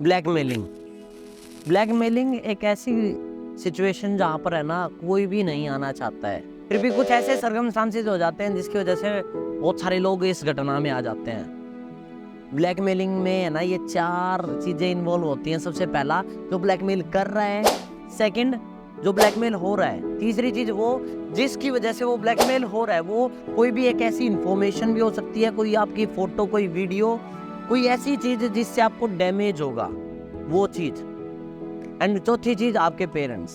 Blackmailing. Blackmailing एक ऐसी situation जहाँ पर है ना कोई भी नहीं आना चाहता है, फिर भी कुछ ऐसे सर्कमस्टांसेस हो जाते हैं जिसकी वजह से बहुत सारे लोग इस घटना में आ जाते हैं। ब्लैकमेलिंग में है ना ये 4 चीजें इन्वॉल्व होती हैं। सबसे पहला जो ब्लैकमेल कर रहा है, सेकंड जो ब्लैकमेल हो रहा है, तीसरी चीज वो जिसकी वजह से वो ब्लैकमेल हो रहा है। वो कोई भी एक ऐसी इंफॉर्मेशन भी हो सकती है, कोई आपकी फोटो, कोई वीडियो, कोई ऐसी चीज जिससे आपको डैमेज होगा, वो चीज। एंड चौथी चीज आपके पेरेंट्स।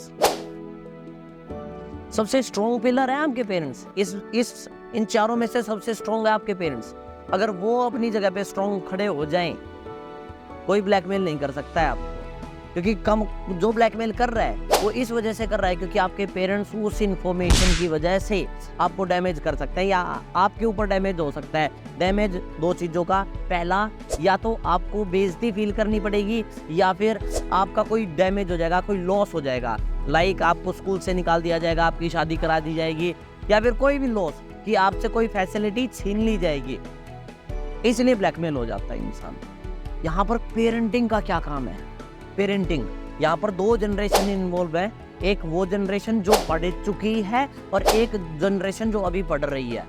सबसे स्ट्रॉन्ग पिलर है आपके पेरेंट्स। इन चारों में से सबसे स्ट्रॉन्ग है आपके पेरेंट्स। अगर वो अपनी जगह पे स्ट्रॉन्ग खड़े हो जाएं, कोई ब्लैकमेल नहीं कर सकता है आपको। क्योंकि जो ब्लैकमेल कर रहा है वो इस वजह से कर रहा है क्योंकि आपके पेरेंट्स उस इंफॉर्मेशन की वजह से आपको डैमेज कर सकते हैं या आपके ऊपर डैमेज हो सकता है। डैमेज 2 चीज़ों का, पहला या तो आपको बेइज्जती फील करनी पड़ेगी या फिर आपका कोई डैमेज हो जाएगा, कोई लॉस हो जाएगा। लाइक आपको स्कूल से निकाल दिया जाएगा, आपकी शादी करा दी जाएगी, या फिर कोई भी लॉस कि आपसे कोई फैसिलिटी छीन ली जाएगी। इसलिए ब्लैकमेल हो जाता है इंसान। यहाँ पर पेरेंटिंग का क्या काम है? पेरेंटिंग, यहाँ पर 2 जनरेशन इन्वॉल्व है। एक वो जनरेशन जो पढ़ चुकी है और एक जनरेशन जो अभी पढ़ रही है।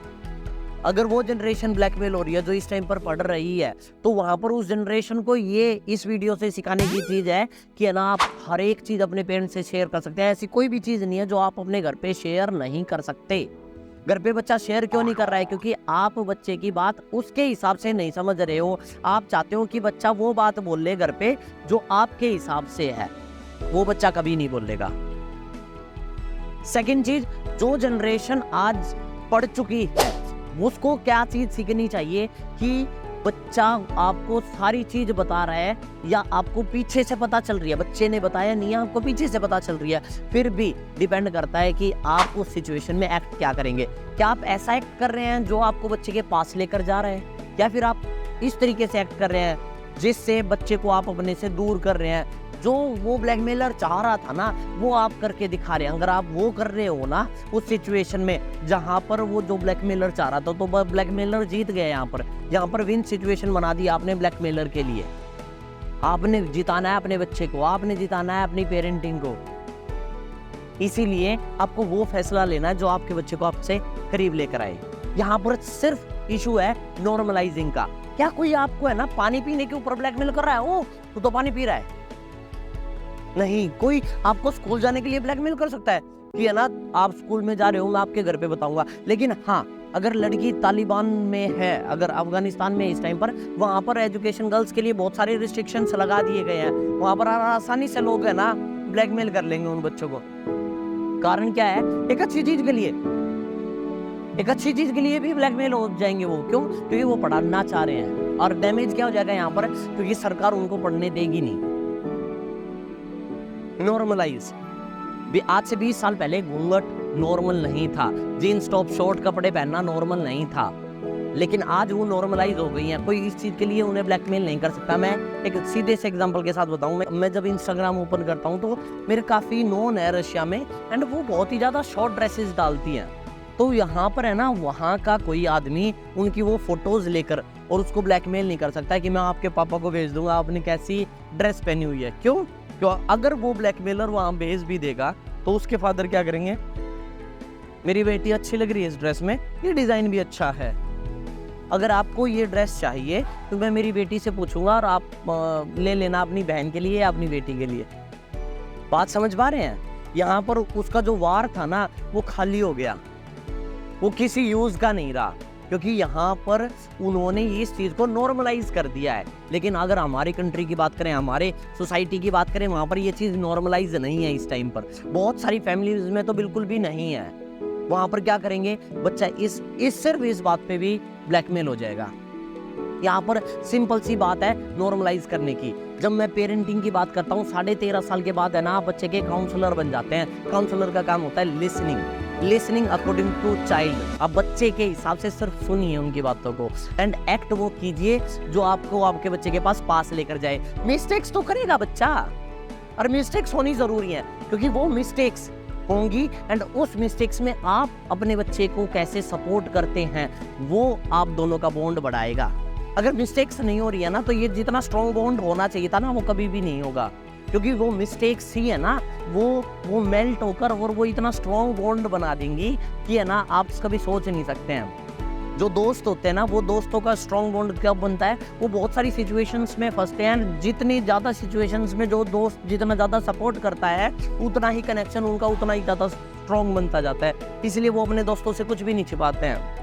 अगर वो जनरेशन ब्लैकमेल हो रही है जो इस टाइम पर पढ़ रही है, तो वहां पर उस जनरेशन को ये इस वीडियो से सिखाने की चीज है कि है ना आप हर एक चीज अपने पेरेंट्स से शेयर कर सकते हैं। ऐसी कोई भी चीज नहीं है जो आप अपने घर पे शेयर नहीं कर सकते। घर पे बच्चा शेयर क्यों नहीं कर रहा है? क्योंकि आप बच्चे की बात उसके हिसाब से नहीं समझ रहे हो। आप चाहते हो कि बच्चा वो बात बोल ले घर पे जो आपके हिसाब से है, वो बच्चा कभी नहीं बोलेगा। सेकंड चीज, जो जनरेशन आज पढ़ चुकी है उसको क्या चीज सीखनी चाहिए कि बच्चा आपको सारी चीज बता रहा है या आपको पीछे से पता चल रही है। बच्चे ने बताया नहीं है, आपको पीछे से पता चल रही है। फिर भी डिपेंड करता है कि आप उस सिचुएशन में एक्ट क्या करेंगे। क्या आप ऐसा एक्ट कर रहे हैं जो आपको बच्चे के पास लेकर जा रहे हैं, या फिर आप इस तरीके से एक्ट कर रहे हैं जिससे बच्चे को आप अपने से दूर कर रहे हैं। जो वो ब्लैकमेलर चाह रहा था ना वो आप करके दिखा रहे हैं। अगर आप वो कर रहे हो ना उस सिचुएशन में जहां पर वो जो ब्लैकमेलर चाह रहा था, तो ब्लैकमेलर जीत गए। यहाँ पर विन सिचुएशन बना दी आपने ब्लैकमेलर के लिए। आपने जिताना है अपने बच्चे को, आपने जिताना है अपनी पेरेंटिंग को। इसीलिए आपको वो फैसला लेना है जो आपके बच्चे को आपसे करीब लेकर आए। यहाँ पर सिर्फ इशू है नॉर्मलाइजिंग का। क्या कोई आपको है ना पानी पीने के ऊपर ब्लैकमेल कर रहा है? ओ तू तो पानी पी रहा है। नहीं, कोई आपको स्कूल जाने के लिए ब्लैकमेल कर सकता है कि है ना आप स्कूल में जा रहे हो, मैं आपके घर पे बताऊंगा। लेकिन हाँ, अगर लड़की तालिबान में है, अगर अफगानिस्तान में इस टाइम पर, वहां पर एजुकेशन गर्ल्स के लिए बहुत सारे रिस्ट्रिक्शंस लगा दिए गए हैं। वहां पर आसानी से लोग है ना ब्लैकमेल कर लेंगे उन बच्चों को। कारण क्या है? एक अच्छी चीज के लिए भी ब्लैकमेल हो जाएंगे वो। क्यों? क्योंकि वो पढ़ाना चाह रहे हैं। और डैमेज क्या हो जाएगा यहाँ पर? क्योंकि सरकार उनको पढ़ने देगी नहीं। नॉर्मलाइज भी, आज से 20 साल पहले घूंघट नॉर्मल नहीं था, जीन्स टॉप शॉर्ट कपड़े पहनना नॉर्मल नहीं था, लेकिन आज वो नॉर्मलाइज हो गई हैं। कोई इस चीज के लिए उन्हें ब्लैकमेल नहीं कर सकता। मैं एक सीधे से एग्जांपल के साथ बताऊं, मैं जब इंस्टाग्राम ओपन करता हूं तो मेरे काफी नोन है रशिया में, एंड वो बहुत ही ज्यादा शॉर्ट ड्रेसेस डालती हैं। तो यहाँ पर है ना वहाँ का कोई आदमी उनकी वो फोटोज लेकर और उसको ब्लैकमेल नहीं कर सकता कि मैं आपके पापा को भेज दूंगा आपने कैसी ड्रेस पहनी हुई है। क्यों? अगर वो ब्लैकमेलर वहां भेज भी देगा तो उसके फादर क्या करेंगे? मेरी बेटी अच्छी लग रही है इस ड्रेस में, ये डिजाइन भी अच्छा है, अगर आपको ये ड्रेस चाहिए तो मैं मेरी बेटी से पूछूंगा और आप ले लेना अपनी बहन के लिए या अपनी बेटी के लिए। बात समझ पा रहे हैं? यहाँ पर उसका जो वार था ना वो खाली हो गया, वो किसी यूज का नहीं रहा, क्योंकि यहाँ पर उन्होंने इस चीज को नॉर्मलाइज कर दिया है। लेकिन अगर हमारी कंट्री की बात करें, हमारे सोसाइटी की बात करें, वहां पर ये चीज नॉर्मलाइज नहीं है इस टाइम पर। बहुत सारी फैमिलीज में तो बिल्कुल भी नहीं है। वहां पर क्या करेंगे? बच्चा सिर्फ इस बात पे भी ब्लैकमेल हो जाएगा। यहाँ पर सिंपल सी बात है नॉर्मलाइज करने की। जब मैं पेरेंटिंग की बात करता हूँ, 13.5 साल के बाद है ना आप बच्चे के काउंसलर बन जाते हैं। काउंसलर का काम होता है लिसनिंग अकॉर्डिंग टू चाइल्ड। अब बच्चे के हिसाब से सिर्फ सुनिए उनकी बातों को एंड एक्ट वो कीजिए जो आपको आपके बच्चे के पास लेकर जाए। मिस्टेक्स तो करेगा बच्चा, और मिस्टेक्स होनी जरूरी है क्योंकि वो मिस्टेक्स होंगी एंड उस मिस्टेक्स में आप अपने बच्चे को कैसे सपोर्ट करते हैं वो आप दोनों का बॉन्ड बढ़ाएगा। अगर मिस्टेक्स नहीं हो रही है ना, तो ये जितना स्ट्रॉन्ग बॉन्ड होना चाहिए था ना, वो कभी भी नहीं होगा, क्योंकि वो मिस्टेक्स ही है ना, वो मेल्ट होकर और वो इतना स्ट्रॉन्ग बॉन्ड बना देंगी कि है ना, आप कभी सोच नहीं सकते हैं। जो दोस्त होते हैं ना, वो दोस्तों का स्ट्रॉन्ग बॉन्ड कब बनता है, वो बहुत सारी सिचुएशंस में फंसते हैं, जितनी ज़्यादा सिचुएशंस में जो दोस्त जितना ज़्यादा सपोर्ट करता है, उतना ही कनेक्शन उनका उतना ही ज़्यादा स्ट्रॉन्ग बनता जाता है, इसलिए वो अपने दोस्तों से कुछ भी नहीं छिपाते हैं।